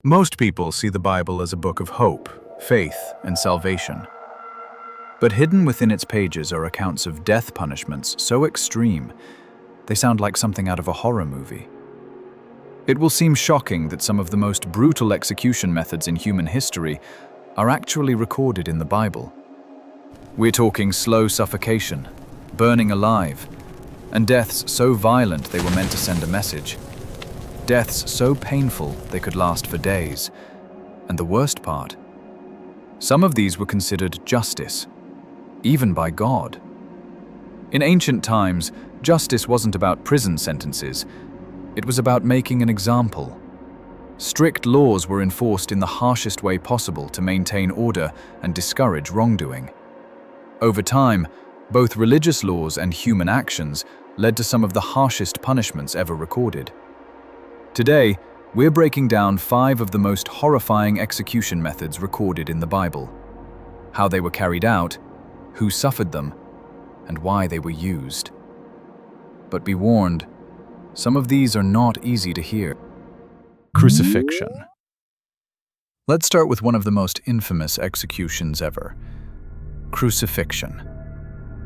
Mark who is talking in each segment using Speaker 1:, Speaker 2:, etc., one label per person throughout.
Speaker 1: Most people see the Bible as a book of hope, faith, and salvation. But hidden within its pages are accounts of death punishments so extreme, they sound like something out of a horror movie. It will seem shocking that some of the most brutal execution methods in human history are actually recorded in the Bible. We're talking slow suffocation, burning alive, and deaths so violent they were meant to send a message. Deaths so painful they could last for days. And the worst part, some of these were considered justice, even by God. In ancient times, justice wasn't about prison sentences, it was about making an example. Strict laws were enforced in the harshest way possible to maintain order and discourage wrongdoing. Over time, both religious laws and human actions led to some of the harshest punishments ever recorded. Today, we're breaking down 5 of the most horrifying execution methods recorded in the Bible, how they were carried out, who suffered them, and why they were used. But be warned, some of these are not easy to hear. Crucifixion. Let's start with one of the most infamous executions ever, crucifixion.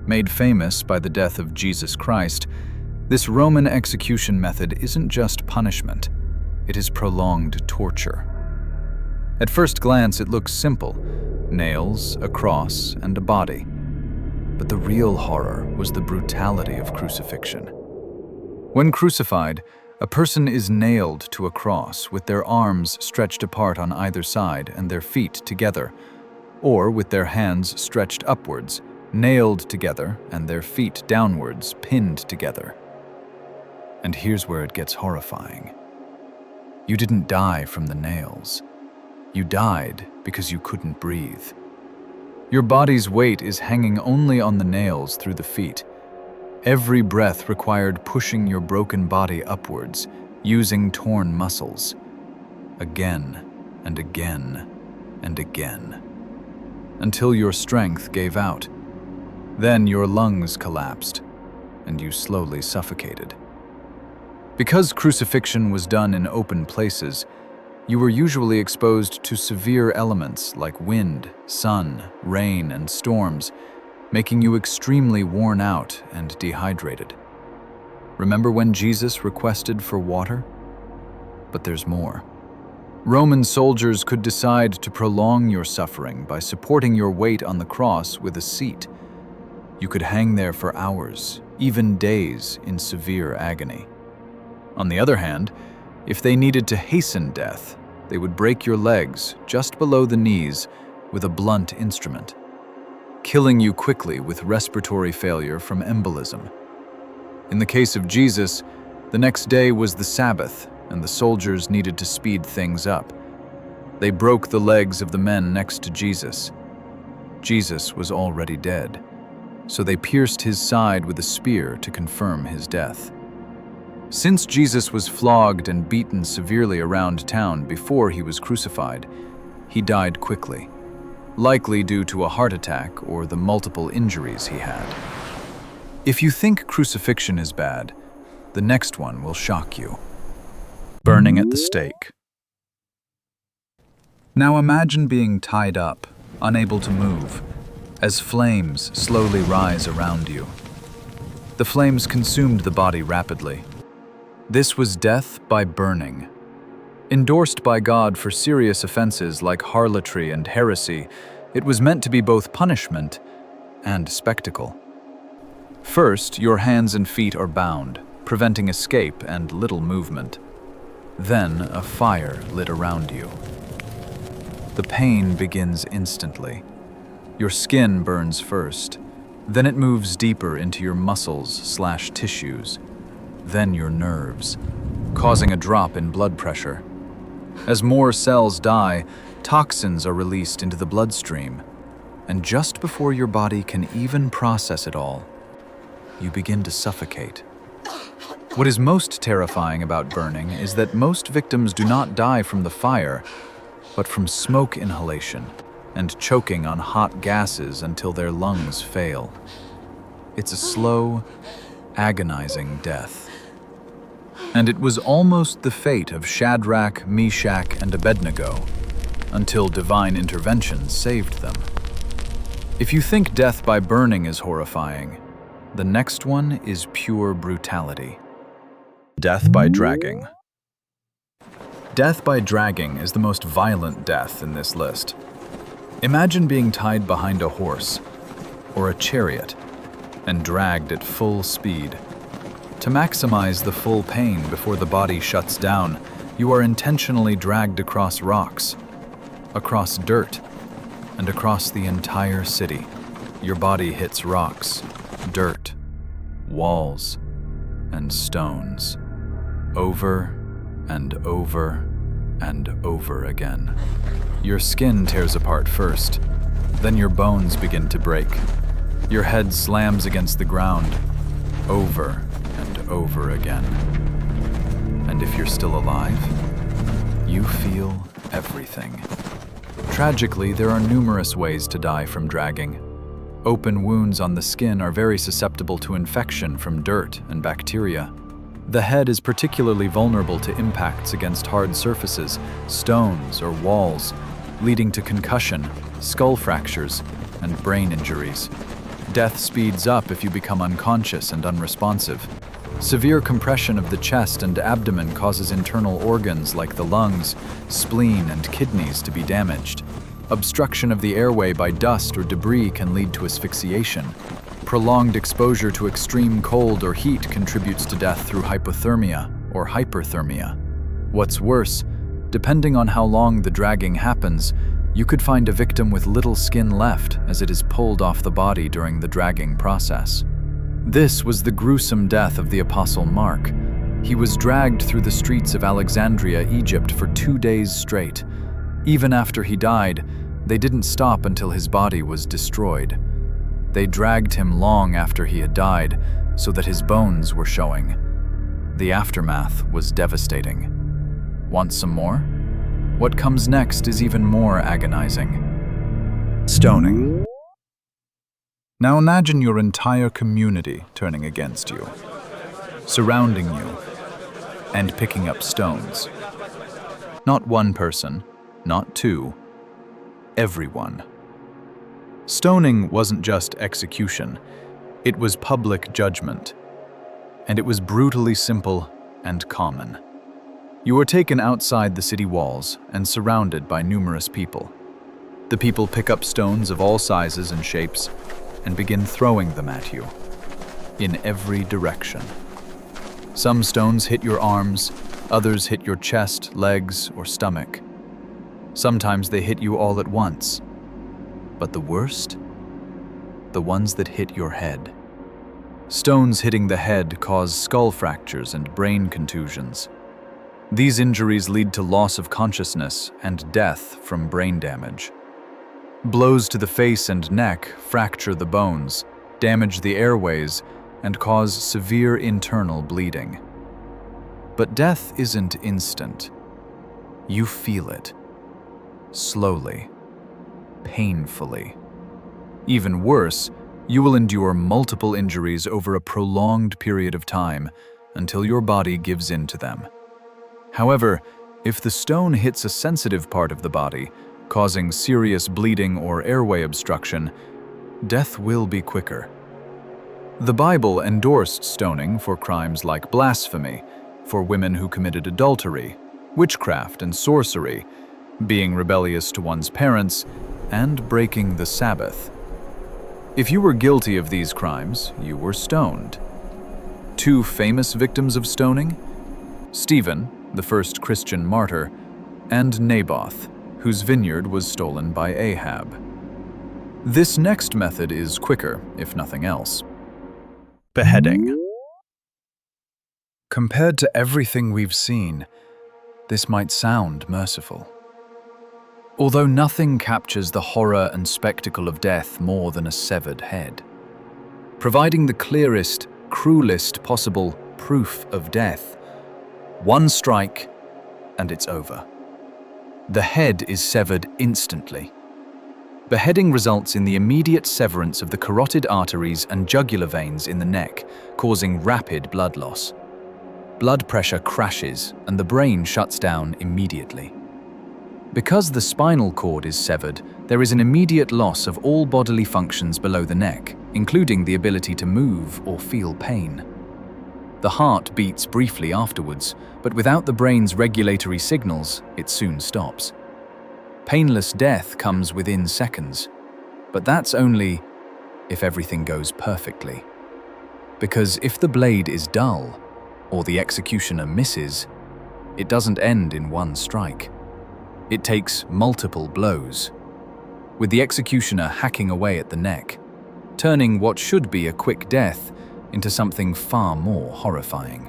Speaker 1: Made famous by the death of Jesus Christ, this Roman execution method isn't just punishment, it is prolonged torture. At first glance, it looks simple: nails, a cross, and a body. But the real horror was the brutality of crucifixion. When crucified, a person is nailed to a cross with their arms stretched apart on either side and their feet together, or with their hands stretched upwards, nailed together, and their feet downwards, pinned together. And here's where it gets horrifying. You didn't die from the nails. You died because you couldn't breathe. Your body's weight is hanging only on the nails through the feet. Every breath required pushing your broken body upwards, using torn muscles. Again and again and again. Until your strength gave out. Then your lungs collapsed, and you slowly suffocated. Because crucifixion was done in open places, you were usually exposed to severe elements like wind, sun, rain, and storms, making you extremely worn out and dehydrated. Remember when Jesus requested for water? But there's more. Roman soldiers could decide to prolong your suffering by supporting your weight on the cross with a seat. You could hang there for hours, even days, in severe agony. On the other hand, if they needed to hasten death, they would break your legs just below the knees with a blunt instrument, killing you quickly with respiratory failure from embolism. In the case of Jesus, the next day was the Sabbath, and the soldiers needed to speed things up. They broke the legs of the men next to Jesus. Jesus was already dead, so they pierced his side with a spear to confirm his death. Since Jesus was flogged and beaten severely around town before he was crucified, he died quickly, likely due to a heart attack or the multiple injuries he had. If you think crucifixion is bad, the next one will shock you. Burning at the stake. Now imagine being tied up, unable to move, as flames slowly rise around you. The flames consumed the body rapidly. This was death by burning. Endorsed by God for serious offenses like harlotry and heresy, it was meant to be both punishment and spectacle. First, your hands and feet are bound, preventing escape and little movement. Then, a fire lit around you. The pain begins instantly. Your skin burns first, then it moves deeper into your muscles/tissues, then your nerves, causing a drop in blood pressure. As more cells die, toxins are released into the bloodstream, and just before your body can even process it all, you begin to suffocate. What is most terrifying about burning is that most victims do not die from the fire, but from smoke inhalation and choking on hot gases until their lungs fail. It's a slow, agonizing death. And it was almost the fate of Shadrach, Meshach, and Abednego, until divine intervention saved them. If you think death by burning is horrifying, the next one is pure brutality. Death by dragging. Death by dragging is the most violent death in this list. Imagine being tied behind a horse or a chariot and dragged at full speed. To maximize the full pain before the body shuts down, you are intentionally dragged across rocks, across dirt, and across the entire city. Your body hits rocks, dirt, walls, and stones, over and over and over again. Your skin tears apart first, then your bones begin to break. Your head slams against the ground, over and over again. And if you're still alive, you feel everything. Tragically, there are numerous ways to die from dragging. Open wounds on the skin are very susceptible to infection from dirt and bacteria. The head is particularly vulnerable to impacts against hard surfaces, stones, or walls, leading to concussion, skull fractures, and brain injuries. Death speeds up if you become unconscious and unresponsive. Severe compression of the chest and abdomen causes internal organs like the lungs, spleen, and kidneys to be damaged. Obstruction of the airway by dust or debris can lead to asphyxiation. Prolonged exposure to extreme cold or heat contributes to death through hypothermia or hyperthermia. What's worse, depending on how long the dragging happens, you could find a victim with little skin left as it is pulled off the body during the dragging process. This was the gruesome death of the Apostle Mark. He was dragged through the streets of Alexandria, Egypt for 2 days straight. Even after he died, they didn't stop until his body was destroyed. They dragged him long after he had died, so that his bones were showing. The aftermath was devastating. Want some more? What comes next is even more agonizing. Stoning. Now imagine your entire community turning against you, surrounding you, and picking up stones. Not one person, not two, everyone. Stoning wasn't just execution, it was public judgment. And it was brutally simple and common. You were taken outside the city walls and surrounded by numerous people. The people pick up stones of all sizes and shapes and begin throwing them at you, in every direction. Some stones hit your arms, others hit your chest, legs, or stomach. Sometimes they hit you all at once. But the worst? The ones that hit your head. Stones hitting the head cause skull fractures and brain contusions. These injuries lead to loss of consciousness and death from brain damage. Blows to the face and neck fracture the bones, damage the airways, and cause severe internal bleeding. But death isn't instant. You feel it. Slowly. Painfully. Even worse, you will endure multiple injuries over a prolonged period of time until your body gives in to them. However, if the stone hits a sensitive part of the body, causing serious bleeding or airway obstruction, death will be quicker. The Bible endorsed stoning for crimes like blasphemy, for women who committed adultery, witchcraft and sorcery, being rebellious to one's parents, and breaking the Sabbath. If you were guilty of these crimes, you were stoned. Two famous victims of stoning? Stephen, the first Christian martyr, and Naboth, whose vineyard was stolen by Ahab. This next method is quicker, if nothing else. Beheading. Compared to everything we've seen, this might sound merciful. Although nothing captures the horror and spectacle of death more than a severed head. Providing the clearest, cruelest possible proof of death. One strike, and it's over. The head is severed instantly. Beheading results in the immediate severance of the carotid arteries and jugular veins in the neck, causing rapid blood loss. Blood pressure crashes and the brain shuts down immediately. Because the spinal cord is severed, there is an immediate loss of all bodily functions below the neck, including the ability to move or feel pain. The heart beats briefly afterwards, but without the brain's regulatory signals, it soon stops. Painless death comes within seconds, but that's only if everything goes perfectly. Because if the blade is dull, or the executioner misses, it doesn't end in one strike. It takes multiple blows, with the executioner hacking away at the neck, turning what should be a quick death into something far more horrifying.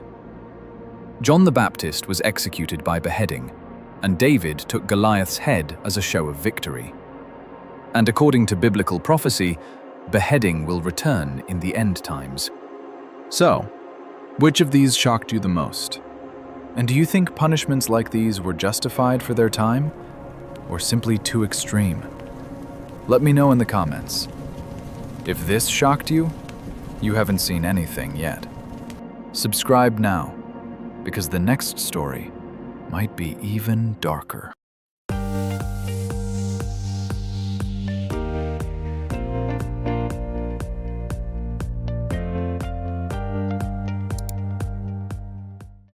Speaker 1: John the Baptist was executed by beheading, and David took Goliath's head as a show of victory. And according to biblical prophecy, beheading will return in the end times.
Speaker 2: So, which of these shocked you the most? And do you think punishments like these were justified for their time, or simply too extreme? Let me know in the comments. If this shocked you, you haven't seen anything yet. Subscribe now, because the next story might be even darker.